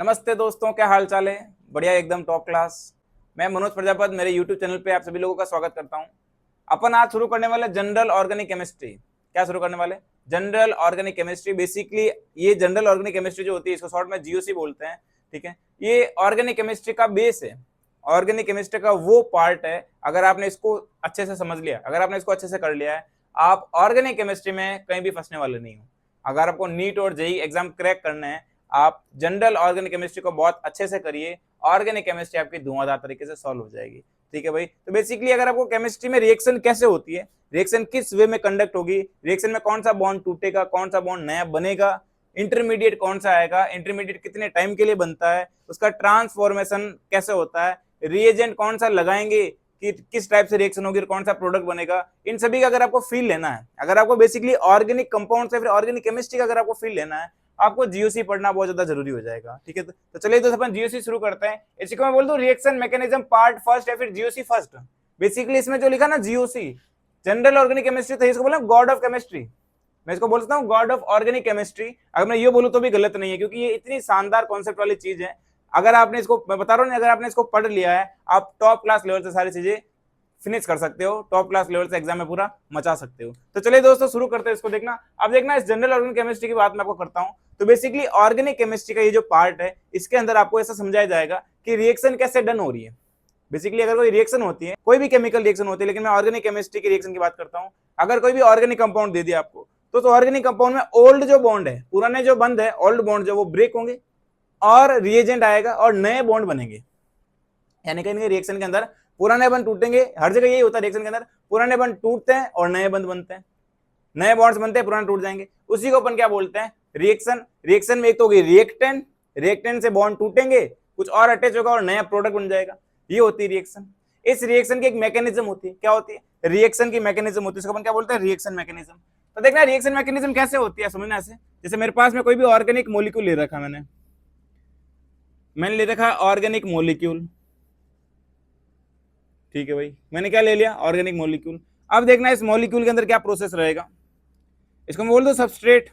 नमस्ते दोस्तों, क्या हाल चाल है। बढ़िया, एकदम टॉप क्लास। मैं मनोज प्रजापति, मेरे यूट्यूब चैनल पे आप सभी लोगों का स्वागत करता हूं। अपन आज शुरू करने वाले जनरल ऑर्गेनिक केमिस्ट्री। क्या शुरू करने वाले? General organic chemistry. बेसिकली ये जनरल ऑर्गेनिक केमिस्ट्री जो होती है, इसको शॉर्ट में जीओसी बोलते हैं। ठीक है, ये ऑर्गेनिक केमिस्ट्री का बेस है। ऑर्गेनिक केमिस्ट्री का वो पार्ट है, अगर आपने इसको अच्छे से समझ लिया, अगर आपने इसको अच्छे से कर लिया है, आप ऑर्गेनिक केमिस्ट्री में कहीं भी फंसने वाले नहीं हो। अगर आपको नीट और जेई एग्जाम क्रैक करने हैं, आप जनरल ऑर्गेनिक केमिस्ट्री को बहुत अच्छे से करिए। ऑर्गेनिक केमिस्ट्री आपकी धुआंधार तरीके से सॉल्व हो जाएगी। ठीक है भाई। तो बेसिकली अगर आपको केमिस्ट्री में रिएक्शन कैसे होती है, रिएक्शन किस वे में कंडक्ट होगी, रिएक्शन में कौन सा बॉन्ड टूटेगा, कौन सा बॉन्ड नया बनेगा, इंटरमीडिएट कौन सा आएगा, इंटरमीडिएट कितने टाइम के लिए बनता है, उसका ट्रांसफॉर्मेशन कैसे होता है, रिएजेंट कौन सा लगाएंगे कि किस टाइप से रिएक्शन होगी और कौन सा प्रोडक्ट बनेगा, इन सभी का अगर आपको फील लेना है, अगर आपको बेसिकली ऑर्गेनिक कंपाउंड से फिर ऑर्गेनिक केमिस्ट्री का अगर आपको फील लेना है, आपको जीओसी पढ़ना बहुत ज्यादा जरूरी हो जाएगा। ठीक है, तो चलिए दोस्तों अपन जीओसी शुरू करते हैं। इसी को मैं बोल दूं रिएक्शन मैकेनिज्म पार्ट फर्स्ट या फिर जीओसी फर्स्ट। बेसिकली इसमें जो लिखा ना जीओसी, जनरल ऑर्गेनिक केमिस्ट्री, तो इसको बोला गॉड ऑफ केमिस्ट्री। मैं इसको बोल सकता हूँ गॉड ऑफ ऑर्गेनिक केमिस्ट्री। अगर मैं ये बोलूँ तो भी गलत नहीं है, क्योंकि ये इतनी शानदार कॉन्सेप्ट वाली चीज है। अगर आपने इसको, मैं बता रहा हूँ, अगर आपने इसको पढ़ लिया है, आप टॉप क्लास लेवल से सारी चीजें फिनिश कर सकते हो, टॉप क्लास लेवल से एग्जाम में पूरा मचा सकते हो। तो चलिए दोस्तों शुरू करते हैं इसको। देखना, अब देखना, इस जनरल ऑर्गेनिक केमिस्ट्री की बात मैं आपको करता हूं। तो बेसिकली ऑर्गेनिक केमिस्ट्री का ये जो पार्ट है, इसके अंदर आपको ऐसा समझाया जाएगा कि रिएक्शन कैसे डन हो रही है। बेसिकली अगर कोई रिएक्शन होती है, कोई भी केमिकल रिएक्शन होती है, लेकिन मैं ऑर्गेनिक केमिस्ट्री की रिएक्शन की बात करता हूं। अगर कोई भी ऑर्गेनिक कंपाउंड दे दिया आपको, तो ऑर्गेनिक कंपाउंड में ओल्ड जो बॉन्ड है, पुराने जो बंद है, ओल्ड बॉन्ड जो, वो ब्रेक होंगे और रिएजेंट आएगा और नए बॉन्ड बनेंगे। यानी कहीं रिएक्शन के अंदर पुराने बंद टूटेंगे। हर जगह यही होता है रिएक्शन के अंदर, पुराने बंद टूटते हैं और नए बंद बनते हैं, नए बॉन्ड्स बनते हैं, पुराने टूट जाएंगे। उसी को अपन क्या बोलते हैं? रिएक्शन। रिएक्शन में एक तो होगी रिएक्टेंट, रिएक्टेंट से बॉन्ड टूटेंगे, कुछ और अटैच होगा और नया प्रोडक्ट बन जाएगा। ये होती है रिएक्शन। इस रिएक्शन की एक मैकेनिज्म होती है। क्या होती है? रिएक्शन की मैकेनिज्म होती है, इसको अपन क्या बोलते हैं? Reaction mechanism. तो देखना रिएक्शन मैकेनिज्म कैसे होती है, समझना ऐसे। जैसे मेरे पास में कोई भी ऑर्गेनिक मॉलिक्यूल ले रखा, मैंने ले रखा ऑर्गेनिक मॉलिक्यूल। ठीक है भाई, मैंने क्या ले लिया? Organic molecule. अब देखना इस मॉलिक्यूल के अंदर क्या प्रोसेस रहेगा। इसको मैं बोल दूं सबस्ट्रेट।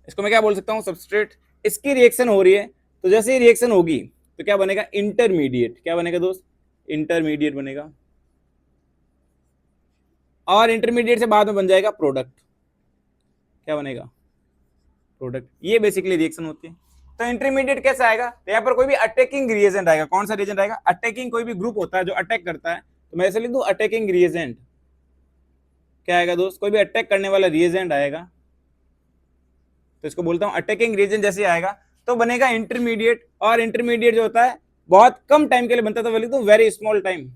इसको मैं क्या बोल सकता हूं? सबस्ट्रेट। इसकी रिएक्शन हो रही है, तो जैसे ही रिएक्शन होगी तो क्या बनेगा? इंटरमीडिएट। क्या बनेगा दोस्त? इंटरमीडिएट बनेगा। और इंटरमीडिएट से बाद में बन जाएगा प्रोडक्ट। क्या बनेगा? प्रोडक्ट। ये बेसिकली रिएक्शन होती है। तो इंटरमीडिएट कैसे आएगा? तो यहाँ पर कोई भी अटैकिंग रिएजेंट आएगा। कौन सा रिएजेंट आएगा? अटैकिंग। कोई भी ग्रुप होता है जो अटैक करता है, तो मैं ऐसे लिख दूं अटैकिंग रिएजेंट। क्या आएगा दोस्त? कोई भी अटैक करने वाला रिएजेंट आएगा, तो इसको बोलता हूं अटैकिंग रिएजेंट। जैसे आएगा तो बनेगा इंटरमीडिएट। और इंटरमीडिएट जो होता है बहुत कम टाइम के लिए बनता है, तो मैं लिख दूं वेरी स्मॉल टाइम।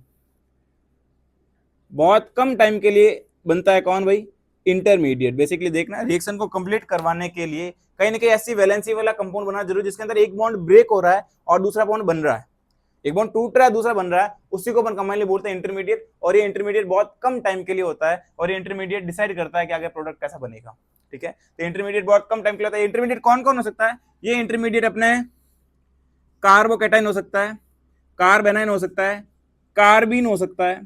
बहुत कम टाइम के लिए बनता है कौन भाई? इंटरमीडिएट। बेसिकली देखना, रिएक्शन को कंप्लीट करवाने के लिए कहीं ना कहीं ऐसी वैलेंसी वाला कंपाउंड बनाना जरूरी, जिसके अंदर एक बॉन्ड ब्रेक हो रहा है और दूसरा बॉन्ड बन रहा है, एक बॉन्ड टूट रहा है, दूसरा बन रहा है, उसी को अपन कंबाइनली बोलते हैं इंटरमीडिएट। और ये इंटरमीडिएट बहुत कम टाइम के लिए होता है, और ये इंटरमीडिएट डिसाइड करता है कि आगे प्रोडक्ट कैसा बनेगा। ठीक है, तो इंटरमीडिएट बहुत कम टाइम के लिए होता है। इंटरमीडिएट कौन कौन हो सकता है? ये इंटरमीडिएट अपने कार्बोकेटाइन हो सकता है, कार्बेनाइन हो सकता है, कार्बिन हो सकता है,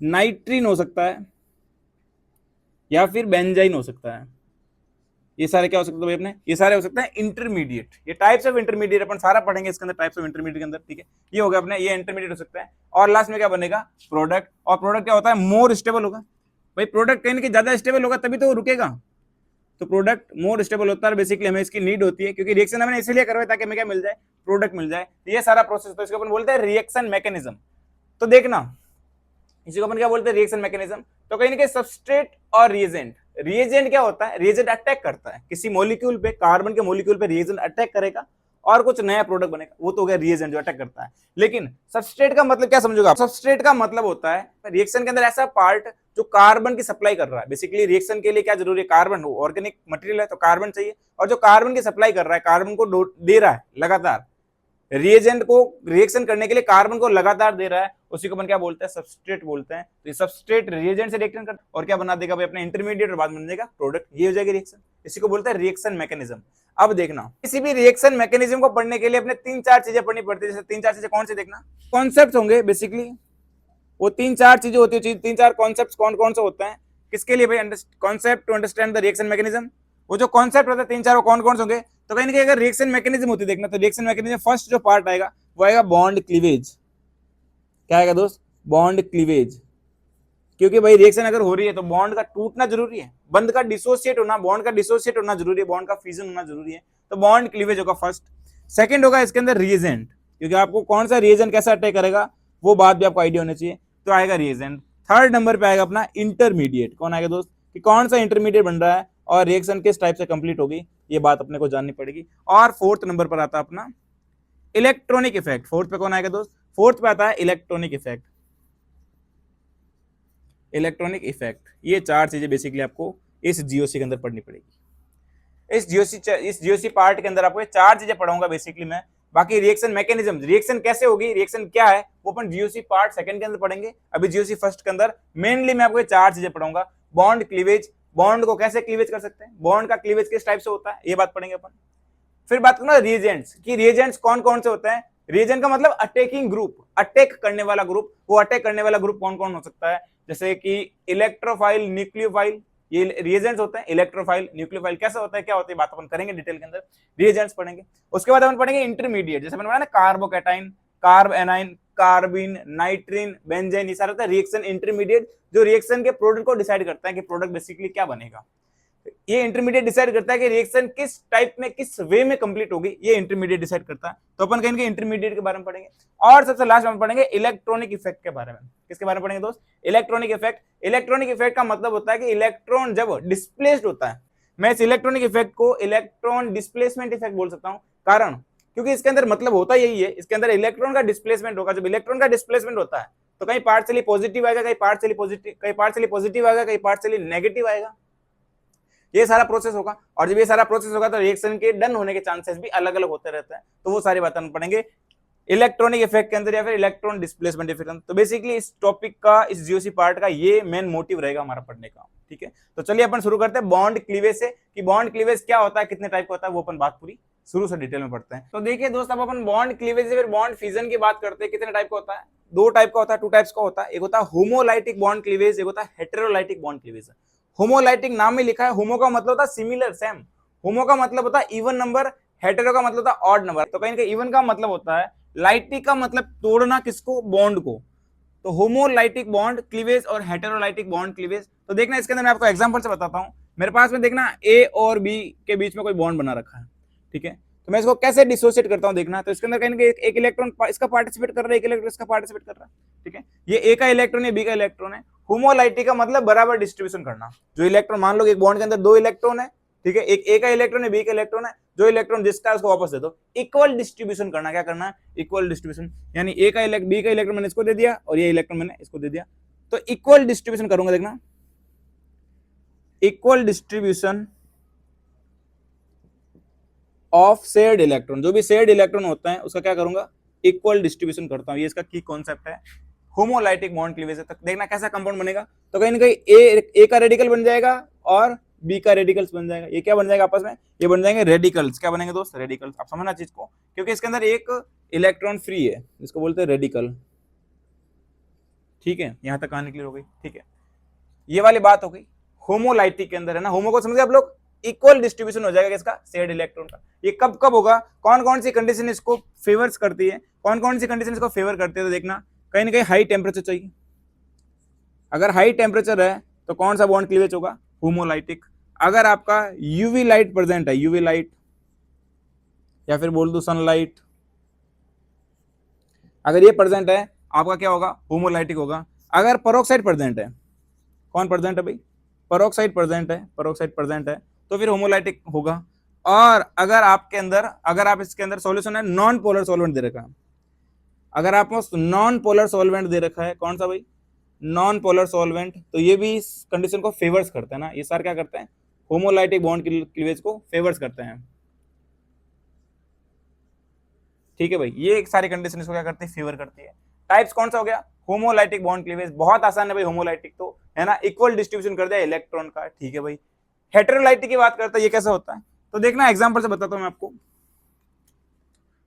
नाइट्रीन हो सकता है, या फिर बेंजाइन हो सकता है। ये सारे क्या हो सकते हैं भाई अपने? ये सारे हो सकते हैं इंटरमीडिएट। ये टाइप्स ऑफ इंटरमीडिएट अपन सारा पढ़ेंगे इसके अंदर, टाइप्स ऑफ इंटरमीडिएट के अंदर। ठीक है, ये हो गया अपने, ये इंटरमीडिएट हो सकता है। और लास्ट में क्या बनेगा? प्रोडक्ट। और प्रोडक्ट क्या होता है? मोर स्टेबल होगा भाई। प्रोडक्ट कहीं ना कहीं ज्यादा स्टेबल होगा तभी तो वो रुकेगा। तो प्रोडक्ट मोर स्टेबल होता है, बेसिकली हमें इसकी नीड होती है, क्योंकि रिएक्शन हमने इसलिए करवाया ताकि हमें क्या मिल जाए? प्रोडक्ट मिल जाए। तो ये सारा प्रोसेस, तो इसको अपन बोलते हैं रिएक्शन मैकेनिज्म। तो देखना, इसी को अपन क्या बोलते हैं? Reaction mechanism. तो कहीं ना कहीं सबस्ट्रेट और रिएजेंट। रिएजेंट क्या होता है? रिएजेंट अटैक करता है किसी मॉलिक्यूल पे, कार्बन के मॉलिक्यूल पे रिएजेंट अटैक करेगा और कुछ नया प्रोडक्ट बनेगा, वो तो हो गया रिएजेंट जो अटैक करता है। लेकिन सबस्ट्रेट का मतलब क्या समझोगे आप? सबस्ट्रेट का मतलब होता है रिएक्शन के अंदर ऐसा पार्ट जो कार्बन की सप्लाई कर रहा है। बेसिकली रिएक्शन के लिए क्या जरूरी है? कार्बन। ऑर्गेनिक मटेरियल है तो कार्बन चाहिए, और जो कार्बन की सप्लाई कर रहा है, कार्बन को दे रहा है लगातार, रिएजेंट को रिएक्शन करने के लिए कार्बन को लगातार दे रहा है, उसी को अपन क्या बोलते हैं? सबस्ट्रेट बोलते हैं। तो ये सबस्ट्रेट रिएजेंट से रिएक्शन करता है और क्या बना देगा भाई? अपने इंटरमीडिएट, और बाद में बन जाएगा प्रोडक्ट। ये हो जाएगी रिएक्शन। इसी को बोलते हैं रिएक्शन मैकेनिज्म। अब देखना, किसी भी रिएक्शन मैकेनिज्म को पढ़ने के लिए अपने 3-4 चीजें पढ़नी पड़ती है। जैसे 3-4 चीजें कौन सी? देखना, कॉन्सेप्ट होंगे बेसिकली। वो 3-4 चीजें होती है, 3-4 कॉन्सेप्ट कौन कौन से होते हैं? किसके लिए भाई? Concept to understand the reaction mechanism. वो जो कॉन्सेप्ट होता है 3-4 वो कौन कौन से होंगे, तो कहीं ना कहीं अगर रिएक्शन मैकेनिज्म होती है देखना, तो रिएक्शन मैकेनिज्म फर्स्ट जो पार्ट आएगा वो आएगा बॉन्ड क्लीवेज। क्या आएगा दोस्त? Bond cleavage. क्योंकि भाई रिएक्शन अगर हो रही है तो बॉन्ड का टूटना जरूरी है, बंद का डिसोसिएट होना, बॉन्ड का डिसोसिएट होना जरूरी है, बॉन्ड का फ्यूजन होना जरूरी है, तो बॉन्ड क्लीवेज होगा फर्स्ट। सेकंड होगा इसके अंदर रिएजेंट, क्योंकि आपको कौन सा रिएजेंट कैसा अटैक करेगा वो बात भी आपको आइडिया होनी चाहिए, तो आएगा रिएजेंट। थर्ड नंबर पे आएगा अपना इंटरमीडिएट। कौन आएगा दोस्त? कि कौन सा इंटरमीडिएट बन रहा है और रिएक्शन किस टाइप से कंप्लीट होगी, ये बात अपने को जाननी पड़ेगी। और फोर्थ नंबर पर आता है अपना इलेक्ट्रॉनिक इफेक्ट। फोर्थ पे कौन आएगा दोस्त? फोर्थ पे आता है इलेक्ट्रॉनिक इफेक्ट। इलेक्ट्रॉनिक इफेक्ट, ये चार चीजें बेसिकली आपको इस जीओसी के अंदर पढ़नी पड़ेगी। इस जीओसी पार्ट के अंदर आपको ये चार चीजें पढ़ाऊंगा बेसिकली मैं। बाकी रिएक्शन मैकेनिज्म, रिएक्शन कैसे होगी, रिएक्शन क्या है, वो अपन जीओसी पार्ट सेकंड के अंदर पढ़ेंगे। अभी जीओसी फर्स्ट के अंदर मेनली मैं आपको ये चार चीजें पढ़ाऊंगा। बॉन्ड क्लीवेज, बॉन्ड को कैसे क्लीवेज कर सकते हैं, बॉन्ड का क्लीवेज किस टाइप से होता है, ये बात पढ़ेंगे अपन। फिर बात करूंगा रिएजेंट्स की, रिएजेंट्स कौन कौन से होते हैं। रिएजेंट का मतलब अटैकिंग ग्रुप, अटैक करने वाला ग्रुप। वो अटैक करने वाला ग्रुप कौन कौन हो सकता है, जैसे कि इलेक्ट्रोफाइल, न्यूक्लियोफाइल, ये रिएजेंट्स होते हैं। इलेक्ट्रोफाइल, न्यूक्लियोफाइल कैसा होता है, क्या होता है, बात अपन करेंगे डिटेल के अंदर, रिएजेंट्स पढ़ेंगे। उसके बाद अपन पढ़ेंगे इंटरमीडिएट, जैसे अपन पढ़ा ना कार्बोकैटाइन, कार्ब एनाइन, कार्बिन, नाइट्रीन, बेंजेन, ये सारा होता है रिएक्शन इंटरमीडिएट, जो रिएक्शन के प्रोडक्ट को डिसाइड करता है कि प्रोडक्ट बेसिकली क्या बनेगा। ये इंटरमीडिएट डिसाइड करता है कि रिएक्शन किस टाइप में, किस वे में कंप्लीट होगी, ये इंटरमीडिएट डिसाइड करता है। तो अपन कहेंगे इंटरमीडिएट के बारे में पढ़ेंगे। और सबसे लास्ट में पढ़ेंगे इलेक्ट्रॉनिक इफेक्ट के बारे में। किसके बारे में पढ़ेंगे दोस्त? Electronic effect. इलेक्ट्रॉनिक इफेक्ट का मतलब होता है कि इलेक्ट्रॉन जब डिस्प्लेस्ड होता है, मैं इस इलेक्ट्रॉनिक इफेक्ट को इलेक्ट्रॉन डिस्प्लेसमेंट इफेक्ट बोल सकता हूं। कारण क्योंकि इसके अंदर मतलब होता यही है, इसके अंदर इलेक्ट्रॉन का डिस्प्लेसमेंट होगा। जब इलेक्ट्रॉन का डिस्प्लेसमेंट होता है तो कहीं पार्शियली पॉजिटिव आएगा, कहीं पार्शियली पॉजिटिव, कहीं पार्शियली पॉजिटिव आएगा, कहीं पार्शियली नेगेटिव आएगा। ये सारा प्रोसेस होगा, और जब ये सारा प्रोसेस होगा तो रिएक्शन के डन होने के चांसेस भी अलग अलग होते रहते हैं। तो वो सारी बातें हम पढ़ेंगे इलेक्ट्रॉनिक इफेक्ट के अंदर या फिर इलेक्ट्रॉन डिस्प्लेसमेंट इफेक्ट। तो बेसिकली इस टॉपिक का, इस जीओसी पार्ट का ये मेन मोटिव रहेगा हमारा पढ़ने का। ठीक है, तो चलिए अपन शुरू करते हैं बॉन्ड क्लीवेज से, कि बॉन्ड क्लीवेज क्या होता है, कितने टाइप का होता है, वो अपन बात पूरी शुरू से डिटेल में पढ़ते हैं। तो देखिए दोस्त, अब अपन बॉन्ड क्लीवेज से फिर बॉन्ड फ्यूजन की बात करते हैं। कितने टाइप का होता है? दो टाइप का होता है, टू टाइप्स का होता है। एक होता है होमोलाइटिक बॉन्ड क्लीवेज, एक होता है हेटेरोलाइटिक बॉन्ड क्लीवेज। होमोलाइटिक नाम में लिखा है, होमो का मतलब होता है सिमिलर, सेम। होमो का मतलब होता है इवन नंबर, हेटेरो का मतलब होता है ऑड नंबर। तो कहीं ना कहीं इवन का मतलब होता है, लाइटिक का मतलब तोड़ना, किसको? बॉन्ड को। तो होमोलाइटिक बॉन्ड क्लीवेज और हेटेरोलाइटिक बॉन्ड क्लीवेज। तो देखना इसके अंदर मैं आपको एग्जांपल से बताता हूं। मेरे पास में देखना ए और बी के बीच में कोई बॉन्ड बना रखा है, ठीक है, तो मैं इसको कैसे डिसोसिएट करता हूं देखना। तो इसके अंदर कहीं ना कहीं एक इलेक्ट्रॉन इसका पार्टिसिपेट कर रहा है, एक इलेक्ट्रॉन इसका पार्टिसिपेट कर रहा है, ठीक है। ये ए का इलेक्ट्रॉन है, बी का इलेक्ट्रॉन है। होमोलाइटिक का मतलब बराबर डिस्ट्रीब्यूशन करना। जो इलेक्ट्रॉन, मान लो एक बॉन्ड के अंदर दो इलेक्ट्रॉन है, ठीक है, एक ए का इलेक्ट्रॉन है, बी का इलेक्ट्रॉन है, जो इलेक्ट्रॉन जिसका है उसको वापस दे दो। इक्वल डिस्ट्रीब्यूशन करना, क्या करना है? इक्वल डिस्ट्रीब्यूशन, यानी ए का बी का इलेक्ट्रॉन मैंने इसको दे दिया और ये इलेक्ट्रॉन मैंने इसको दे दिया, तो इक्वल डिस्ट्रीब्यूशन करूंगा। देखना, equal distribution of shared electron, जो भी शेयर्ड इलेक्ट्रॉन होता है उसका क्या करूंगा? इक्वल डिस्ट्रीब्यूशन करता हूं। ये इसका की कॉन्सेप्ट है होमोलाइटिक बॉन्ड क्लीवेज। तक देखना कैसा कंपाउंड बनेगा। तो कहीं ना कहीं ए का रेडिकल बन जाएगा और बी का रेडिकल्स बन जाएगा। ये क्या बन जाएगा आपस में? ये बन जाएंगे रेडिकल्स। क्या बनेंगे दोस्त? रेडिकल्स। आप समझना चीज को, क्योंकि इसके अंदर एक इलेक्ट्रॉन फ्री है, जिसको बोलते हैं रेडिकल। ठीक है, यहां तक कहानी क्लियर हो गई। ठीक है, ये वाली बात हो गई होमोलाइटिक के अंदर, है ना। होमो को समझे आप लोग? इक्वल डिस्ट्रीब्यूशन हो जाएगा किसका? शेयर्ड इलेक्ट्रॉन का। ये कब कब होगा? कौन कौन सी कंडीशन इसको फेवर्स करती है, कौन कौन सी कंडीशन इसको फेवर करती है? तो देखना, कहीं ना कहीं हाई टेम्परेचर चाहिए। अगर हाई टेम्परेचर है तो कौन सा बॉन्ड क्लीवेज होगा? होमोलाइटिक। अगर आपका यूवी लाइट प्रेजेंट है, यूवी लाइट या फिर बोल दो सनलाइट, अगर ये प्रेजेंट है आपका क्या होगा? होमोलाइटिक होगा। अगर पेरोक्साइड प्रेजेंट है, कौन प्रेजेंट है भाई? पेरोक्साइड प्रेजेंट है, पेरोक्साइड प्रेजेंट है, तो फिर होमोलाइटिक होगा। और अगर आपके अंदर, अगर आप इसके अंदर सॉल्यूशन है, नॉन पोलर सॉल्वेंट दे रखा है, अगर आपको नॉन पोलर सॉल्वेंट दे रखा है, कौन सा भाई? नॉन पोलर सॉल्वेंट, तो ये भी इस कंडीशन को फेवर्स करते हैं ना। ये सारे क्या करते हैं? होमोलाइटिक बॉन्ड क्लीवेज को फेवर्स करते हैं। ठीक है भाई, ये एक सारी कंडीशन इसको क्या करती है? फेवर करती है। टाइप्स कौन सा हो गया? Homolytic bond cleavage. बहुत आसान है भाई होमोलाइटिक, तो है ना, इक्वल डिस्ट्रीब्यूशन कर दिया इलेक्ट्रॉन का। ठीक है भाई, हेटेरोलाइटिक की बात करता है, ये कैसा होता है? तो देखना एग्जांपल से बताता हूं मैं आपको।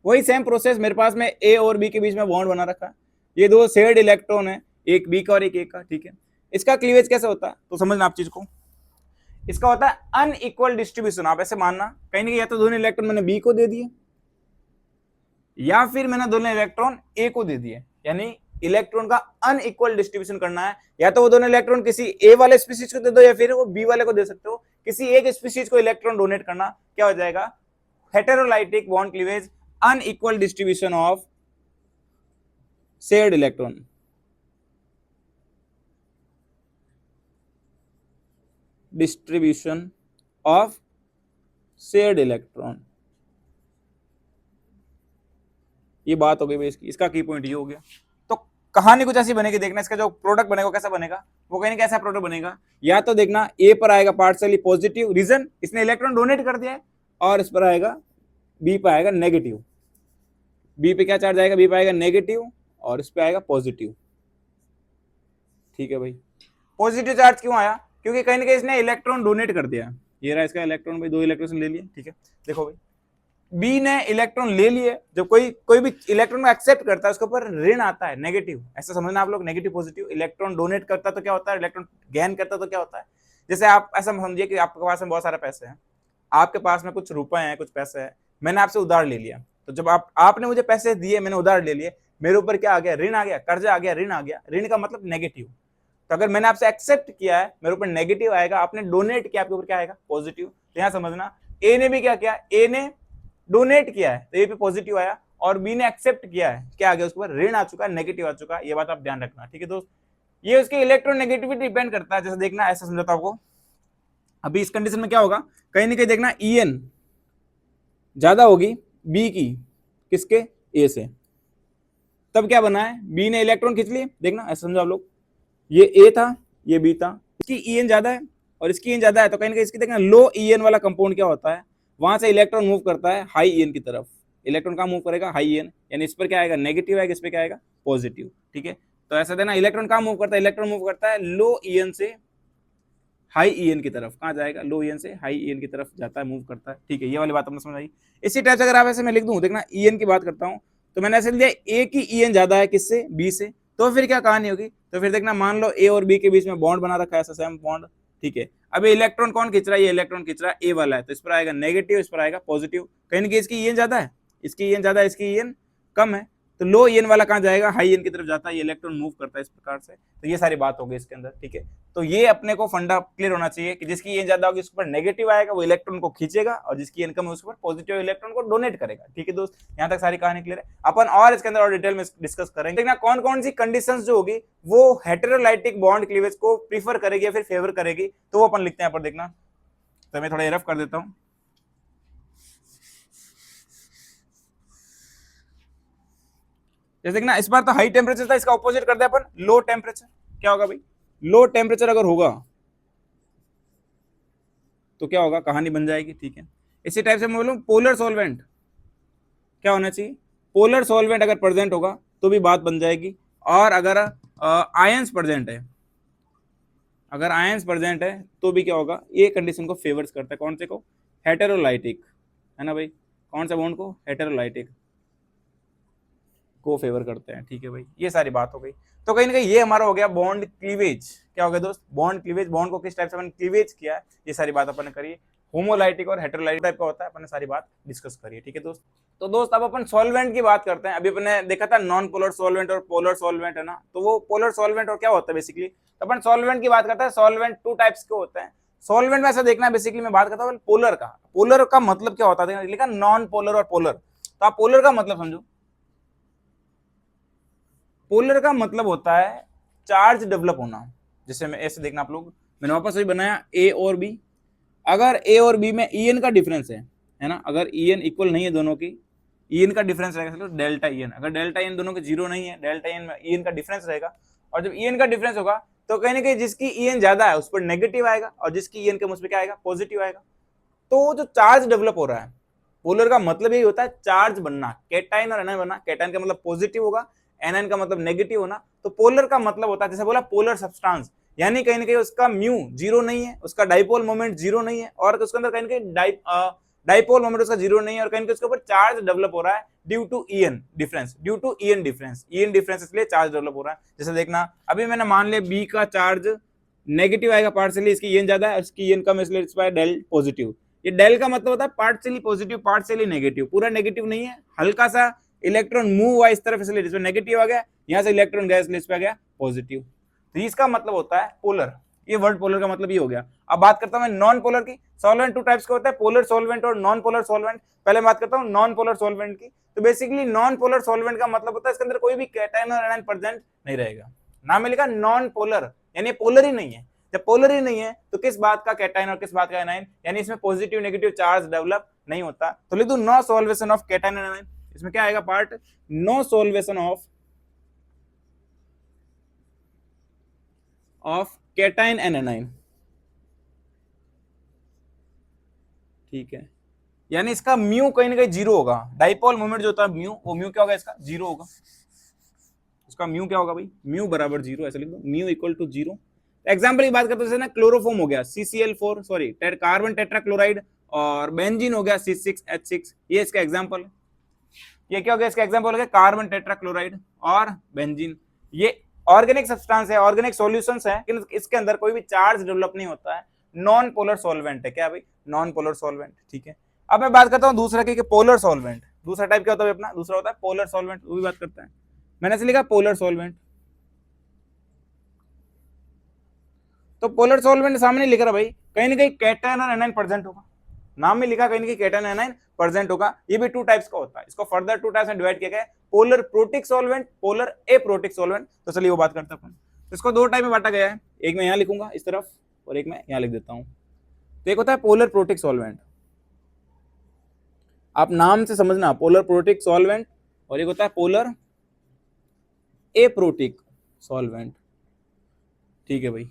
वही सेम प्रोसेस, मेरे पास में ए और बी के बीच में बॉन्ड बना रखा है। ये दो शेयर्ड इलेक्ट्रॉन है, एक बी का और एक ए का, ठीक है। इसका क्लीवेज कैसे होता है तो समझना आप चीज को। इसका होता है अनइक्वल डिस्ट्रीब्यूशन। आप ऐसे मानना कहीं ना कहीं या तो दोनों इलेक्ट्रॉन मैंने बी को दे दिए या फिर मैंने दोनों इलेक्ट्रॉन ए को दे दिए, यानी इलेक्ट्रॉन का अनइक्वल डिस्ट्रीब्यूशन करना है। या तो वो दोनों इलेक्ट्रॉन किसी ए वाले स्पीशीज को दे दो या फिर वो बी वाले को दे सकते हो, किसी एक स्पीशीज को इलेक्ट्रॉन डोनेट करना, क्या हो जाएगा heterolytic bond cleavage, unequal distribution of shared electron. Distribution of shared electron, ये बात हो गई भाई इसकी, इसका की पॉइंट ये हो गया। तो कहानी कुछ ऐसी बनेगी, देखना इसका जो प्रोडक्ट बनेगा कैसा बनेगा, वो कहीं कैसा प्रोडक्ट बनेगा। या तो देखना ए पर आएगा पार्शियली पॉजिटिव, रीजन इसने इलेक्ट्रॉन डोनेट कर दिया है, और इस पर आएगा बी पर आएगा नेगेटिव। बी पे क्या चार्ज आएगा, बी पे आएगा नेगेटिव और इस पे आएगा पॉजिटिव। ठीक है भाई, पॉजिटिव चार्ज क्यों आया, क्योंकि कहीं ना कहीं इसने इलेक्ट्रॉन डोनेट कर दिया। ये रहा इसका इलेक्ट्रॉन भाई, 2 इलेक्ट्रॉन ले लिए। ठीक है, देखो भाई बी ने इलेक्ट्रॉन ले लिए, जब कोई भी इलेक्ट्रॉन को एक्सेप्ट करता है उसके ऊपर ऋण आता है, नेगेटिव, ऐसा समझना आप लोग, नेगेटिव पॉजिटिव। इलेक्ट्रॉन डोनेट करता तो क्या होता है, इलेक्ट्रॉन गेन करता तो क्या होता है। जैसे आप ऐसा समझिए कि आपके पास में बहुत सारे पैसे हैं, आपके पास में कुछ रुपए हैं, कुछ पैसे हैं, मैंने आपसे उधार ले लिया, तो जब आपने मुझे पैसे दिए, मैंने उधार ले लिए, मेरे ऊपर क्या आ गया, ऋण आ गया, कर्जा आ गया, ऋण आ गया। ऋण का मतलब नेगेटिव। तो अगर मैंने आपसे एक्सेप्ट किया है, मेरे ऊपर नेगेटिव आएगा, आपने डोनेट किया, आपके ऊपर क्या आएगा, पॉजिटिव। तो यहां समझना ए ने भी क्या किया, ए ने डोनेट किया है तो ए पे पॉजिटिव आया, और बी ने एक्सेप्ट किया है, क्या आ गया, उसके ऊपर ऋण आ चुका है, नेगेटिव आ चुका है। ये बात आप ध्यान रखना। ठीक है दोस्त, ये उसके इलेक्ट्रोनेगेटिविटी डिपेंड करता है। जैसे देखना, ऐसा समझाता आपको, अभी इस कंडीशन में क्या होगा, कहीं ना कहीं देखना EN ज्यादा होगी बी की, किसके, ए से। तब क्या बना है, बी ने इलेक्ट्रॉन खींच लिए। देखना ऐसा समझो आप लोग, ये ए था, ये बी था, इसकी EN ज्यादा है और इसकी EN ज्यादा है, तो कहीं ना कहीं इसकी देखना लो EN वाला कंपाउंड क्या होता है, वहां से इलेक्ट्रॉन मूव करता है हाई EN की तरफ। इलेक्ट्रॉन कहाँ मूव करेगा, हाई EN, यानी इस पर क्या आएगा, नेगेटिव आएगा, इस पर क्या आएगा, पॉजिटिव। ठीक है, तो ऐसा देना, इलेक्ट्रॉन कहाँ मूव करता है, इलेक्ट्रॉन मूव करता है लो EN से हाई EN की तरफ। कहाँ जाएगा, लो EN से हाई EN की तरफ जाता है, मूव करता है। ठीक है, ये वाली बात आपने समझ आई। इसी टाइप से अगर आप ऐसे मैं लिख दूं, देखना EN की बात करता हूं, तो मैंने ऐसे लिया ए की EN ज्यादा है किससे, बी से, तो फिर क्या कहानी होगी, तो फिर देखना मान लो ए और बी के बीच में बॉन्ड बना रखा है, ऐसा सेम बॉन्ड। ठीक है, अब इलेक्ट्रॉन कौन खींच रहा है, ये इलेक्ट्रॉन खींच रहा है ए वाला है, तो इस पर आएगा नेगेटिव, इस पर आएगा पॉजिटिव। कहीं ना कहीं इसकी EN ज्यादा है, इसकी EN ज्यादा है, इसकी EN कम है, तो लो EN वाला कहाँ जाएगा, हाई EN की तरफ जाता है, ये इलेक्ट्रॉन मूव करता है इस प्रकार से। तो ये सारी बात होगी इसके अंदर। ठीक है, तो ये अपने को फंडा क्लियर होना चाहिए कि जिसकी EN ज्यादा होगी उसके ऊपर नेगेटिव आएगा, वो इलेक्ट्रॉन को खींचेगा, और जिसकी EN कम है उसके ऊपर पॉजिटिव इलेक्ट्रॉन को डोनेट करेगा। ठीक है दोस्त, यहाँ तक सारी कहानी क्लियर है। अपन और इसके अंदर और डिटेल में डिस्कस करेंगे। देखना कौन कौन सी कंडीशंस जो होगी वो हेटेरोलाइटिक बॉन्ड क्लीवेज को प्रीफर करेगी या फिर फेवर करेगी, तो वो अपन लिखते हैं पर। देखना, तो मैं थोड़ा रफ कर देता हूँ। जैसे देखना, इस बार तो हाई टेम्परेचर था, इसका ऑपोजिट कर दिया अपन, लो टेम्परेचर। क्या होगा भाई, लो टेम्परेचर अगर होगा तो क्या होगा, कहानी बन जाएगी। ठीक है, इसी टाइप से मैं बोलूं पोलर सॉल्वेंट क्या होना चाहिए, पोलर सॉल्वेंट अगर प्रेजेंट होगा तो भी बात बन जाएगी। और अगर आयंस प्रेजेंट है, अगर आयंस प्रेजेंट है तो भी क्या होगा, ये कंडीशन को फेवर्स करता है, कौन से को, हेटेरोलाइटिक, है ना भाई, कौन सा बॉन्ड को, हेटेरोलाइटिक को फेवर करते हैं। ठीक है भाई, ये सारी बात हो गई। तो कहीं ना कहीं ये हमारा हो गया बॉन्ड क्लीवेज। क्या हो गया दोस्त, बॉन्ड क्लीवेज, बॉन्ड को किस टाइप से अपन क्लीवेज किया है, ये सारी बात अपन ने करी। होमोलाइटिक और हेटेरोलाइटिक टाइप का होता है, अपन ने सारी बात डिस्कस करी है। ठीक है दोस्त, तो दोस्त अब अपन सॉल्वेंट की बात करते हैं। अभी अपन ने देखा था नॉन पोलर सॉल्वेंट और पोलर सॉल्वेंट, है ना, तो वो पोलर सॉल्वेंट और क्या होता है बेसिकली, तो अपन सॉल्वेंट की बात करते हैं। सॉल्वेंट 2 टाइप्स के होते हैं। सॉल्वेंट में ऐसा देखना है, बेसिकली मैं बात करता हूँ पोलर का। पोलर का मतलब क्या होता है, लिखा नॉन पोलर और पोलर, तो आप पोलर का मतलब समझो। पोलर का मतलब होता है चार्ज डेवलप होना। जैसे मैं ऐसे देखना आप लोग, मैंने वापस वही बनाया ए और बी। अगर ए और बी में EN का डिफरेंस है ना, अगर EN इक्वल नहीं है दोनों की, EN का डिफरेंस रहेगा डेल्टा EN। अगर डेल्टा EN दोनों के 0 नहीं है, डेल्टा EN में EN का डिफरेंस रहेगा, और जब EN का डिफरेंस होगा तो कहीं ना कहीं जिसकी EN ज्यादा है उस पर नेगेटिव आएगा, और जिसकी EN कम उस पर क्या आएगा, पॉजिटिव आएगा। तो जो चार्ज डेवलप हो रहा है, पोलर का मतलब यही होता है चार्ज बनना, कैटाइन और एनायन बनना। कैटाइन का मतलब पॉजिटिव होगा, एनायन का मतलब नेगेटिव होना। तो पोलर का मतलब होता है, जैसे बोला पोलर सब्सटेंस, यानी कहीं ना कहीं उसका म्यू 0 नहीं है, उसका डाइपोल मोमेंट 0 नहीं है, और उसके अंदर कहीं ना कहीं डाइपोल मोमेंट उसका 0 नहीं है, और कहीं उसके ऊपर चार्ज डेवलप हो रहा है due to EN difference, due to EN difference. EN difference इसलिए चार्ज डेवलप हो रहा है। जैसे देखना, अभी मैंने मान लिया बी का चार्ज नेगेटिव आएगा पार्शियली, इसकी ईएन ज्यादा है, इसकी ईएन कम, इसलिए इट्स बाय डेल पॉजिटिव। ये डेल का मतलब होता है पार्शियली पॉजिटिव पार्शियली नेगेटिव, पूरा नेगेटिव नहीं है, हल्का सा इलेक्ट्रॉन मूव हुआ इस तरफ इसलिए इसमें नेगेटिव आ गया, यहाँ से इलेक्ट्रॉन गया इसलिए इस पे आ गया पॉजिटिव। तो इसका मतलब होता है पोलर, ये वर्ड पोलर का मतलब ये हो गया। अब बात करता हूं मैं नॉन पोलर की। सॉल्वेंट टू टाइप्स का होता है, पोलर सॉल्वेंट और नॉन पोलर सॉल्वेंट। पहले बात करता हूं नॉन पोलर सॉल्वेंट की। तो बेसिकली नॉन पोलर सॉल्वेंट का मतलब होता है इसके अंदर कोई भी कैटायन और एनायन प्रेजेंट नहीं रहेगा। नाम में लिखा नॉन पोलर, यानी पोलर ही नहीं है। जब पोलर ही नहीं है तो किस बात का कैटायन और किस बात का एनायन, यानी इसमें पॉजिटिव नेगेटिव चार्ज डेवलप नहीं होता। तो लिख दो no solvation of cation and anion. इसमें क्या आएगा part, no solvation of cation and anion. ठीक है, यानी इसका म्यू कहीं ना कहीं जीरो होगा। डाइपोल मोमेंट जो होता है म्यू, वो म्यू क्या होगा इसका, जीरो होगा। इसका म्यू क्या होगा भाई, म्यू बराबर जीरो, ऐसे लिख दो mu equal to zero. Example की बात करते हैं ना, क्लोरोफॉर्म हो गया CCl4 सॉरी कार्बन टेट्राक्लोराइड, और बेंजीन हो गया C6H6, ये इसका एग्जाम्पल है। ये क्या हो गया इसका एग्जाम्पल हो गया, कार्बन टेट्राक्लोराइड और बेंजीन। ये ऑर्गेनिक सब्सटेंस है, ऑर्गेनिक सॉल्यूशंस है, लेकिन इसके अंदर कोई भी चार्ज डेवलप नहीं होता है, नॉन पोलर सॉल्वेंट है। क्या भाई, नॉन पोलर सॉल्वेंट। ठीक है, अब मैं बात करता हूँ दूसरा की पोलर सॉल्वेंट। दूसरा टाइप क्या होता है अपना, दूसरा होता है पोलर सॉल्वेंट, वो भी बात करते हैं। मैंने ऐसे लिखा पोलर सॉल्वेंट। तो पोलर सॉल्वेंट सामने लिख रहा भाई, कहीं ना कहीं कैटायन और एनायन प्रेजेंट होगा। नाम में लिखा कहीं ना कहीं कैटायन एनायन प्रेजेंट होगा। ये भी टू टाइप्स का होता है, इसको फर्दर टू टाइप्स में डिवाइड किया गया है, polar protic solvent, polar aprotic solvent. तो चलिए वो बात करते हैं अपन। तो इसको दो टाइप में बांटा गया है, एक मैं यहाँ लिखूंगा इस तरफ और एक मैं यहाँ लिख देता हूँ। तो एक होता है पोलर प्रोटिक सॉल्वेंट, आप नाम से समझना, पोलर प्रोटिक सॉल्वेंट, और एक होता है पोलर एप्रोटिक सॉल्वेंट। ठीक है भाई,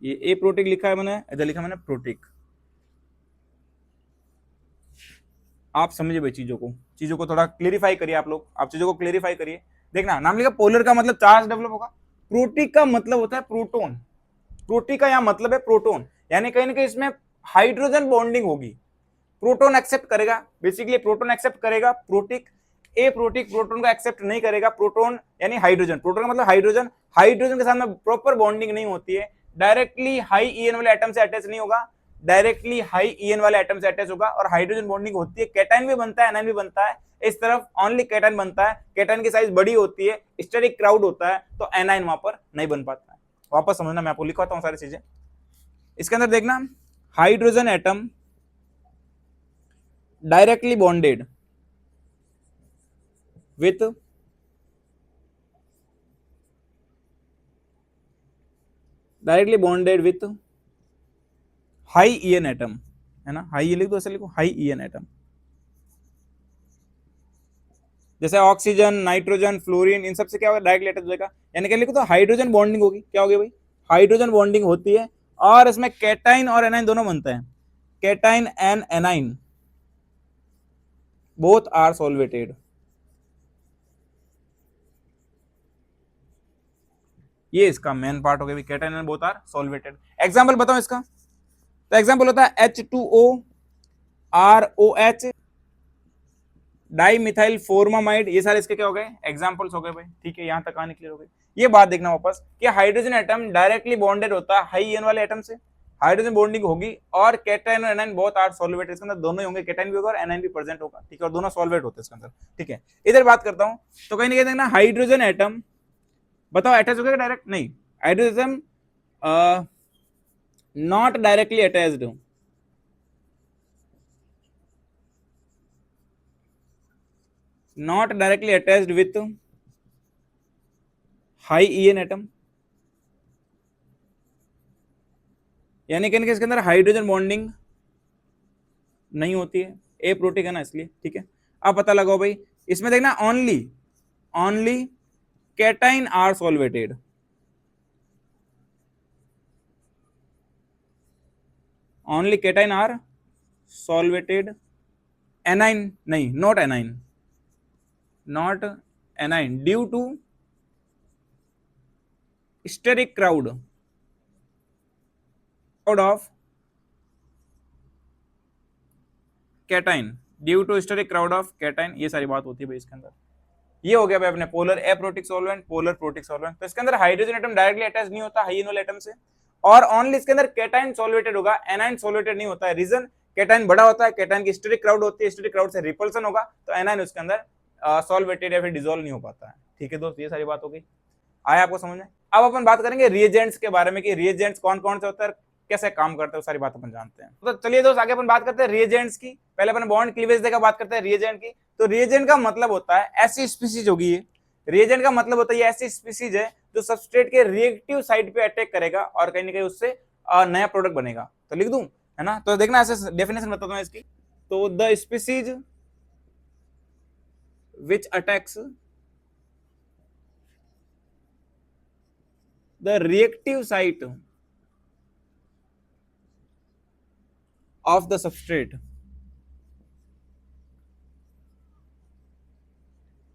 ये एप्रोटिक लिखा है मैंने, इधर लिखा मैंने प्रोटिक। आप समझिए भाई चीजों को थोड़ा क्लेरिफाई करिए, आप चीजों को क्लेरिफाई करिए। देखना, नाम लिखा पोलर का मतलब चार्ज डेवलप होगा, प्रोटिक का मतलब होता है प्रोटोन। प्रोटिक का यहाँ मतलब है प्रोटोन, यानी कहीं ना कहीं इसमें हाइड्रोजन बॉन्डिंग होगी, प्रोटोन एक्सेप्ट करेगा, बेसिकली प्रोटोन एक्सेप्ट करेगा प्रोटिक। ए प्रोटिक प्रोटोन को एक्सेप्ट नहीं करेगा, प्रोटोन यानी हाइड्रोजन, प्रोटोन का मतलब हाइड्रोजन, हाइड्रोजन के साथ में प्रॉपर बॉन्डिंग नहीं होती है, डायरेक्टली हाई ईएन वाले एटम से अटैच नहीं होगा, डायरेक्टली हाई ईएन वाले एटम से अटैच होगा, और हाइड्रोजन बॉन्डिंग होती है, कैटायन भी बनता है एनायन भी बनता है। इस तरफ ओनली कैटायन बनता है, कैटायन की साइज बड़ी होती है, स्टेरिक क्राउड होता है, तो एनायन वहां पर नहीं बन पाता है। वापस समझना, मैं आपको लिखवाता हूँ सारी चीजें। इसके अंदर देखना, hydrogen atom directly bonded with high EN atom, है ना, हाई लिख दो, ऐसे लिखो हाई ईएन एटम। जैसे ऑक्सीजन, नाइट्रोजन, फ्लोरीन, इन सबसे क्या होगा, डायरेक्टली अटैच हो जाएगा, यानी क्या लिखो तो हाइड्रोजन बॉन्डिंग होगी। क्या होगी भाई, हाइड्रोजन बॉन्डिंग होती है, और इसमें कैटाइन और एनाइन दोनों बनते हैं, cation and anion both are solvated. ये इसका मेन पार्ट हो गया, cation and both are solvated. Example बताओ इसका, तो एग्जांपल होता है H2O, ROH, di methyl formamide, ये सारे इसके क्या हो गए, एग्जांपल्स हो गए भाई। ठीक है, यहां तक कहानी क्लियर हो गई। ये बात देखना वापस कि हाइड्रोजन एटम डायरेक्टली बॉन्डेड होता है हाई ईएन वाले एटम से, हाइड्रोजन बॉन्डिंग होगी, और कैटायन और एनायन बोथ आर सॉल्वेटेड, इसके अंदर दोनों ही होंगे, कैटायन भी होगा और एनायन भी प्रेजेंट होगा। ठीक है, और दोनों सॉल्वेट होते हैं इसके अंदर। ठीक है, इधर बात करता हूं, तो कहीं ना कहीं देखना, हाइड्रोजन एटम बताओ अटैच हो गया डायरेक्ट, नहीं, hydrogen not directly attached, not directly attached with high EN atom, यानी कि इसके अंदर हाइड्रोजन बॉन्डिंग नहीं होती है, ए प्रोटिक है ना इसलिए। ठीक है, अब पता लगाओ भाई, इसमें देखना only cation are solvated, only cation are solvated, anion नहीं, not anion due to steric crowd of cation, due to steric crowd of cation, ये सारी बात होती है भाई इसके अंदर। ये हो गया भाई अपने polar aprotic solvent, polar protic solvent. तो इसके अंदर हाइड्रोजन एटम डायरेक्टली अटैच नहीं होता हाई ईएन वाले एटम से, और ओनली इसके अंदर कैटाइन सॉल्वेटेड होगा, एनाइन सॉल्वेटेड नहीं होता है। रीजन, कैटाइन बड़ा होता है, कैटाइन की स्टेरिक क्राउड होती है, स्टेरिक क्राउड से रिपल्सन होगा, तो एनाइन उसके अंदर सॉल्वेटेड या फिर डिसॉल्व नहीं हो पाता है। ठीक है दोस्त, ये सारी बात हो गई, आया आपको समझ में। अब अपन बात करेंगे रिएजेंट्स के बारे में कि रिएजेंट्स कौन कौन से होते हैं, कैसे काम करते हैं, वो सारी बात अपन जानते हैं। तो चलिए दोस्त आगे अपन बात करते हैं रिएजेंट्स की। पहले अपन बॉन्ड क्लीवेज देखा, बात करते हैं रिएजेंट की। तो रिएजेंट का मतलब होता है ऐसी स्पीसीज होगी ये, रिएजेंट का मतलब होता है ये ऐसी स्पीसीज है जो सबस्ट्रेट के रिएक्टिव साइड पे अटैक करेगा और कहीं ना कहीं उससे नया प्रोडक्ट बनेगा। तो लिख दूं, है ना, तो देखना ऐसे डेफिनेशन बताता हूं इसकी। तो the species which attacks the reactive site of the substrate,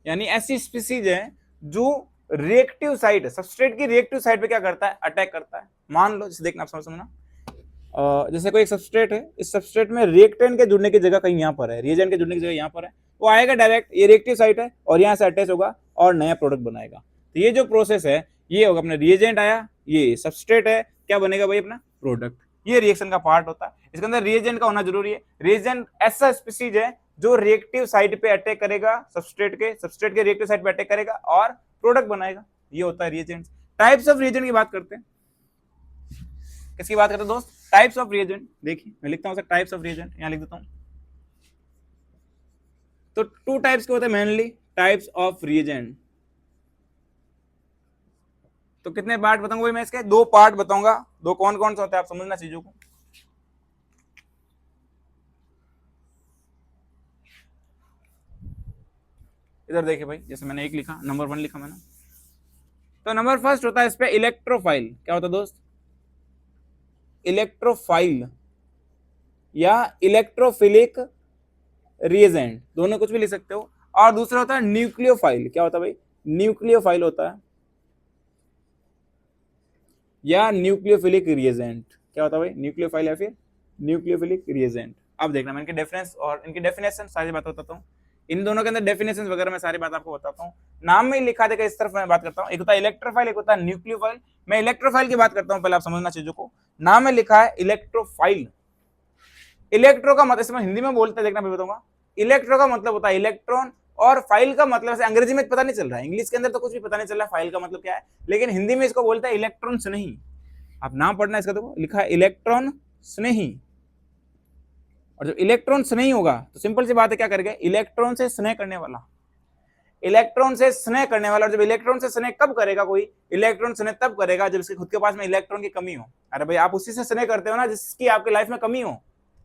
यानी ऐसी स्पीसीज है जो रिएक्टिव साइट, सबस्ट्रेट की रिएक्टिव साइट पे क्या करता है, अटैक करता है। मान लो जैसे देखना, आप समझना, जैसे कोई एक सबस्ट्रेट है, इस सबस्ट्रेट में रिएक्टेंट के जुड़ने की जगह कहीं यहाँ पर है, रिएजेंट के जुड़ने की जगह यहाँ पर है, वो आएगा डायरेक्ट, ये रिएक्टिव साइट है और यहाँ से अटैच होगा और नया प्रोडक्ट बनाएगा। तो ये जो प्रोसेस है ये होगा, अपना रिएजेंट आया, ये सबस्ट्रेट है, क्या बनेगा भाई, अपना प्रोडक्ट। ये रिएक्शन का पार्ट होता है, इसके अंदर रिएजेंट का होना जरूरी है। रिएजेंट ऐसा स्पीसीज है जो रिएक्टिव साइट पे अटैक करेगा, सबस्ट्रेट के रिएक्टिव साइट पे अटैक करेगा और प्रोडक्ट बनाएगा, ये होता है रिएजेंट। टाइप्स ऑफ रिएजेंट की बात करते हैं, किसकी बात करते हैं दोस्त, टाइप्स ऑफ रिएजेंट। देखिए मैं लिखता हूं टाइप्स ऑफ रिएजेंट, यहां लिख देता हूं। तो टू टाइप्स के होते हैं मेनली, टाइप्स ऑफ रिएजेंट। तो कितने पार्ट बताऊंगा भाई मैं इसके, दो पार्ट बताऊंगा, दो कौन कौन से होते हैं आप समझना चीजों को। इधर देखिए भाई, जैसे मैंने एक लिखा, नंबर 1 लिखा मैंने, तो नंबर फर्स्ट होता है इस पे इलेक्ट्रोफाइल। क्या होता है दोस्त, इलेक्ट्रोफाइल या इलेक्ट्रोफिलिक रिएजेंट, दोनों कुछ भी लिख सकते हो। और दूसरा होता है न्यूक्लियोफाइल। क्या होता है भाई, न्यूक्लियोफाइल होता है या न्यूक्लियोफिलिक रिएजेंट। क्या होता है भाई, न्यूक्लियोफाइल या फिर न्यूक्लियोफिलिक रिएजेंट। अब देखना मैं इनके डिफरेंस और इनकी डेफिनेशन सारी बात बताता हूँ, इन दोनों के अंदर डेफिनेशन वगैरह मैं सारी बात आपको बताता हूँ। नाम में ही लिखा देगा, इस तरफ मैं बात करता हूँ, एक होता है इलेक्ट्रोफाइल, एक होता है न्यूक्लियोफाइल। मैं इलेक्ट्रोफाइल की बात करता हूँ, पहले आप समझना चीजों को। नाम में लिखा है इलेक्ट्रोफाइल, इलेक्ट्रो का मतलब, इसमें हिंदी में बोलते हैं, देखना मैं बताऊंगा। इलेक्ट्रो का मतलब होता है इलेक्ट्रॉन, और फाइल का मतलब से अंग्रेजी में पता नहीं चल रहा है, इंग्लिश के अंदर तो कुछ भी पता नहीं चल रहा है फाइल का मतलब क्या है, लेकिन हिंदी में इसको बोलते हैं इलेक्ट्रॉन स्नेही। आप नाम पढ़ना इसका, देखो लिखा है इलेक्ट्रॉन स्नेही। और जब इलेक्ट्रॉन स्नेही होगा तो सिंपल सी बात है, क्या करेगा, इलेक्ट्रॉन से स्नेह करने वाला, इलेक्ट्रॉन से स्नेह करने वाला। और जब इलेक्ट्रॉन से स्नेह कब करेगा कोई, इलेक्ट्रॉन स्नेह तब करेगा जब इसके खुद के पास में इलेक्ट्रॉन की कमी हो। अरे भाई आप उसी से स्नेह करते हो ना जिसकी आपकी लाइफ में कमी हो,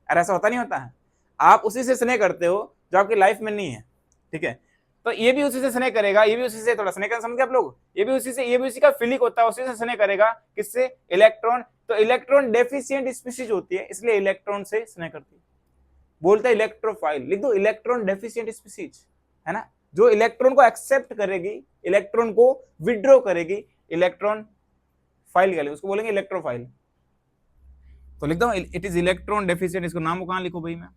अरे ऐसा होता नहीं होता है, आप उसी से स्नेह करते हो जो आपकी लाइफ में नहीं है, ठीक है। तो ये भी उसी से स्नेह करेगा, ये भी उसी से, थोड़ा स्नेह करना समझे आप लोग, ये भी उसी से, ये भी उसी का फिलिक होता है, उसी से स्नेह करेगा, किससे, इलेक्ट्रॉन। तो इलेक्ट्रॉन डेफिशिएंट स्पीसीज होती है, इसलिए इलेक्ट्रॉन से स्नेह करती है, बोलते हैं इलेक्ट्रोफाइल। लिख दो इलेक्ट्रॉन डेफिशिएंट स्पीसीज, है ना, जो इलेक्ट्रॉन को एक्सेप्ट करेगी, इलेक्ट्रॉन को विड्रॉ करेगी, इलेक्ट्रॉन फाइल के लिए उसको बोलेंगे इलेक्ट्रोफाइल। तो लिख दो इट इज इलेक्ट्रॉन डेफिशिएंट, इसको नाम को कहां लिखो भाई, मैं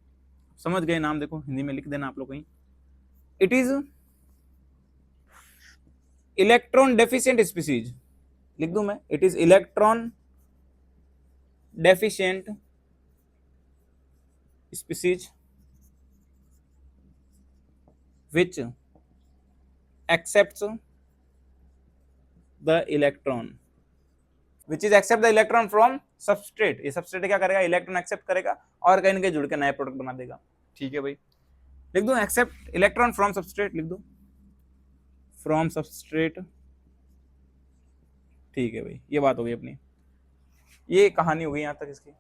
समझ गए नाम, देखो हिंदी में लिख देना आप लोग कहीं, it is electron deficient species, लिख दूं मैं, it is electron deficient species which accepts the electron, which is accept the electron from substrate। ये सबस्ट्रेट क्या करेगा, इलेक्ट्रॉन एक्सेप्ट करेगा और कहीं ना कहीं जुड़ के नया प्रोडक्ट बना देगा। ठीक है भाई, लिख दो एक्सेप्ट इलेक्ट्रॉन फ्रॉम सबस्ट्रेट, लिख दो फ्रॉम सबस्ट्रेट। ठीक है भाई, ये बात हो गई अपनी, ये कहानी हो गई यहाँ तक इसकी,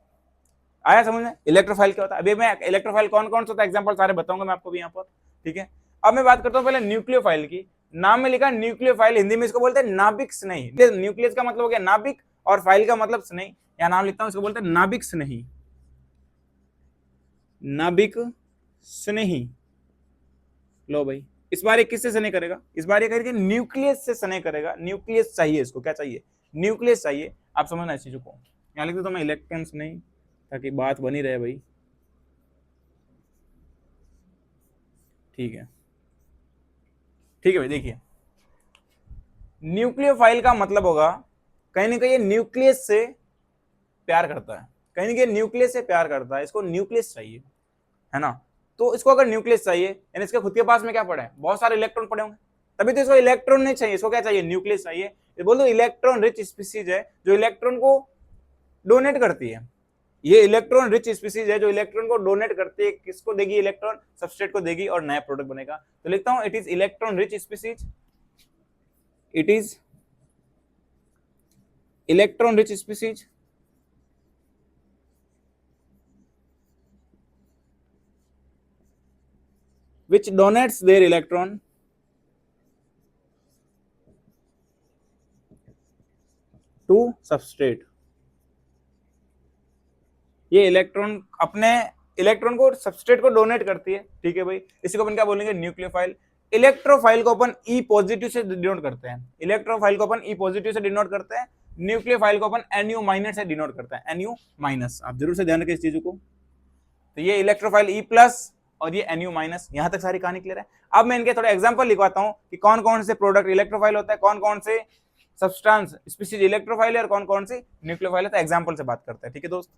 आया समझ में। इलेक्ट्रोफाइल क्या होता है, अभी मैं इलेक्ट्रोफाइल कौन कौन सा होता है एग्जांपल सारे बताऊंगा मैं आपको भी यहाँ पर, ठीक है। अब मैं बात करता हूँ पहले न्यूक्लियोफाइल की। नाम में लिखा न्यूक्लियोफाइल, हिंदी में इसको बोलते हैं नाभिक स्नेही। न्यूक्लियस का मतलब हो गया नाभिक और फाइल का मतलब स्नेही, या नाम लिखता हूं, इसको बोलते हैं नाभिक स्नेही, नाभिक स्नेही। लो भाई, इस बार ये किससे स्नेह करेगा, इस बार ये करेगा न्यूक्लियस से स्नेह करेगा। न्यूक्लियस चाहिए इसको, क्या चाहिए, न्यूक्लियस चाहिए। आप समझना इस चीजों को, यहाँ लिख दो तो मैं इलेक्ट्रॉन स्नेही, ताकि बात बनी रहे भाई, ठीक है। ठीक है भाई, देखिए न्यूक्लियोफाइल का मतलब होगा कहीं ना कहीं न्यूक्लियस से प्यार करता है, कहीं ना कहीं न्यूक्लियस से प्यार करता है, इसको न्यूक्लियस चाहिए, है ना। तो इसको अगर न्यूक्लियस चाहिए यानी इसके खुद के पास में क्या पड़ा है, बहुत सारे इलेक्ट्रॉन पड़े होंगे, तभी तो इसको इलेक्ट्रॉन नहीं चाहिए, इसको क्या चाहिए, न्यूक्लियस चाहिए। बोल दो इलेक्ट्रॉन रिच स्पीसीज है जो इलेक्ट्रॉन को डोनेट करती है, ये इलेक्ट्रॉन रिच स्पीसीज है जो इलेक्ट्रॉन को डोनेट करती है, किसको देगी, इलेक्ट्रॉन सबस्ट्रेट को देगी और नया प्रोडक्ट बनेगा। तो लिखता हूं it is electron rich species, it is electron rich species which donates their electron to substrate। ये इलेक्ट्रॉन अपने इलेक्ट्रॉन को सबस्ट्रेट को डोनेट करती है, ठीक है भाई, इसी को अपन क्या बोलेंगे, न्यूक्लियोफाइल। इलेक्ट्रोफाइल को अपन ई पॉजिटिव से डिनोट करते हैं, इलेक्ट्रोफाइल को अपन ई पॉजिटिव से डिनोट करते हैं, न्यूक्लियोफाइल को अपन NU माइनस से डिनोट करते हैं, NU माइनस, आप जरूर से ध्यान रखें इस चीज को। तो ये इलेक्ट्रोफाइल ई प्लस और ये NU माइनस, यहां तक सारी कहानी क्लियर है। अब मैं इनके थोड़े एग्जांपल लिखवाता हूं कि कौन कौन से प्रोडक्ट इलेक्ट्रोफाइल होता है, कौन कौन से सब्सटेंस स्पीसीज इलेक्ट्रोफाइल है और कौन कौन सी न्यूक्लियोफाइल है। तो एग्जांपल से बात करते हैं, ठीक है दोस्त।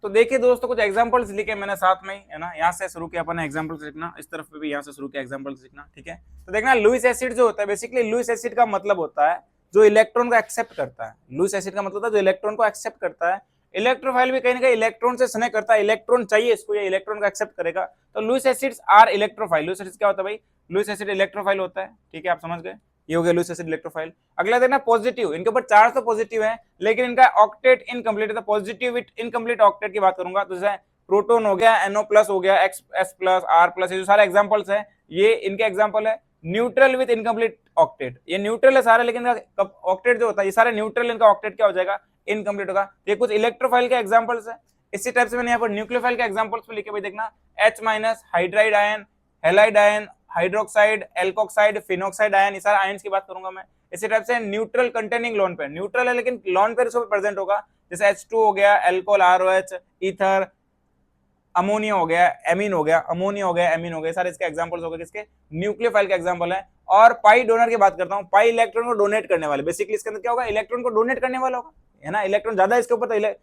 तो देखिए दोस्तों कुछ एग्जांपल्स लिखे मैंने साथ में ही, है ना, यहाँ से शुरू किया अपन ने एग्जांपल्स लिखना, इस तरफ पे भी यहाँ से शुरू किया एग्जांपल्स लिखना, ठीक है। तो देखना लुईस एसिड जो होता है, बेसिकली लुईस एसिड का मतलब होता है जो इलेक्ट्रॉन को एक्सेप्ट करता है, लुईस एसिड का मतलब होता है जो इलेक्ट्रॉन को एक्सेप्ट करता है। इलेक्ट्रोफाइल भी कहीं ना कहीं इलेक्ट्रॉन से स्नेह करता है, इलेक्ट्रॉन चाहिए इसको, ये इलेक्ट्रॉन को एक्सेप्ट करेगा। तो Lewis acids are electrophile, Lewis acid क्या होता है भाई, लुईस एसिड इलेक्ट्रोफाइल होता है, ठीक है, आप समझ गए, ये हो गया लुईस एसिड इलेक्ट्रोफाइल। अगला देखना पॉजिटिव, इनके ऊपर चार्ज तो पॉजिटिव है लेकिन इनका ऑक्टेट इनकम्प्लीट है, तो पॉजिटिव विद इनकम्प्लीट ऑक्टेट की बात करूंगा, तो जैसे प्रोटॉन हो गया, NO प्लस हो गया, एक्स प्लस, आर प्लस, ये जो सारे एग्जांपल्स है ये इनके एग्जांपल है। न्यूट्रल विद इनकम्प्लीट ऑक्टेट, ये न्यूट्रल है सारे लेकिन ऑक्टेट जो होता है ये सारे न्यूट्रल, इनका ऑक्टेट क्या हो जाएगा, इनकम्प्लीट होगा। ये कुछ इलेक्ट्रोफाइल के एग्जांपल्स है। इसी टाइप से मैंने यहाँ पर न्यूक्लियोफाइल के एग्जांपल्स पे लिखे भाई, देखना H minus, hydride ion, halide ion, hydroxide, alkoxide, phenoxide ion, ये सारे आयन्स की बात करूंगा मैं। इसी टाइप से neutral containing lone pair, neutral है लेकिन लोन पेयर इसको प्रेजेंट होगा, जैसे H2 हो गया, एल्कोहल ROH, ईथर, अमोनिया हो गया, एमीन हो गया, अमोनिया हो गया, एमीन हो गया, सारे इसके एग्जांपल्स हो गए, किसके, न्यूक्लियोफाइल के एग्जांपल है। और पाई डोनर की बात करता हूं, पाई इलेक्ट्रॉन को डोनेट करने वाले, बेसिकली इसके अंदर क्या होगा, इलेक्ट्रॉन को डोनेट करने वाला होगा, है ना, इलेक्ट्रॉन ज्यादा इसके ऊपर, तो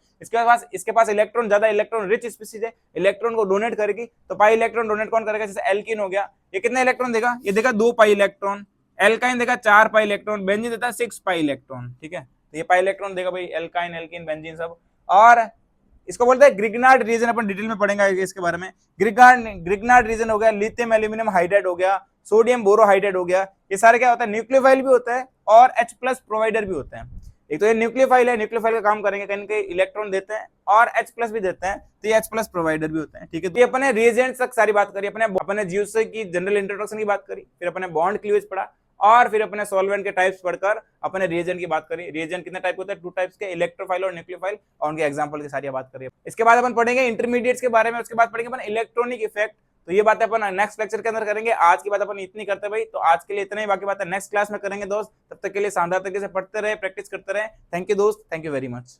इसके पास इलेक्ट्रॉन ज्यादा, इलेक्ट्रॉन रिच स्पीसीज है, इलेक्ट्रॉन को डोनेट करेगी। तो पाई इलेक्ट्रॉन डोनेट कौन करेगा, जैसे एल्कीन हो गया, ये कितने इलेक्ट्रॉन देगा, ये देगा 2 पाई इलेक्ट्रॉन, एल्काइन देगा 4 पाई इलेक्ट्रॉन, बेंजीन देता है 6 पाई इलेक्ट्रॉन, ठीक है, तो ये पाई इलेक्ट्रॉन देगा भाई, एल्काइन, एल्कीन, बेंजीन सब। और इसको बोलते हैं ग्रिग्नार्ड रीजन, अपन डिटेल में पढ़ेंगे इसके बारे में। ग्रिग्नार्ड रीजन हो गया, लिथियम एल्यूमिनियम हाइड्राइड हो गया, सोडियम बोरोहाइड्राइड हो गया, ये सारे क्या होता है, न्यूक्लियोफाइल भी होता है और H प्लस प्रोवाइडर भी होते हैं। एक तो ये न्यूक्लियोफाइल है, न्यूक्लियोफाइल का काम करेंगे, कहीं कहीं इलेक्ट्रॉन देते हैं और H प्लस भी देते हैं, तो ये H प्लस प्रोवाइडर भी होते हैं, ठीक है। तो ये अपने रिएजेंट्स तक सारी बात करी, अपने जीओसी की जनरल इंट्रोडक्शन की बात करी, फिर अपने बॉन्ड क्लीवेज पढ़ा और फिर अपने सॉल्वेंट के टाइप्स पढ़कर अपने रिएजेंट की बात करी। रिएजेंट कितने टाइप होते हैं, 2 टाइप्स के, इलेक्ट्रोफाइल और न्यूक्लियोफाइल, और उनके एग्जांपल की सारी बात करी। इसके बाद अपन पढ़ेंगे इंटरमीडिएट्स के बारे में, उसके बाद पढ़ेंगे अपन इलेक्ट्रॉनिक इफेक्ट। तो ये बातें अपन नेक्स्ट लेक्चर के अंदर करेंगे, आज की बात अपन इतनी करते भाई, तो आज के लिए इतना ही, बाकी बातें नेक्स्ट क्लास में करेंगे दोस्त। तब तक के लिए शानदार तरीके से पढ़ते रहे, प्रैक्टिस करते रहे। थैंक यू दोस्त, थैंक यू वेरी मच।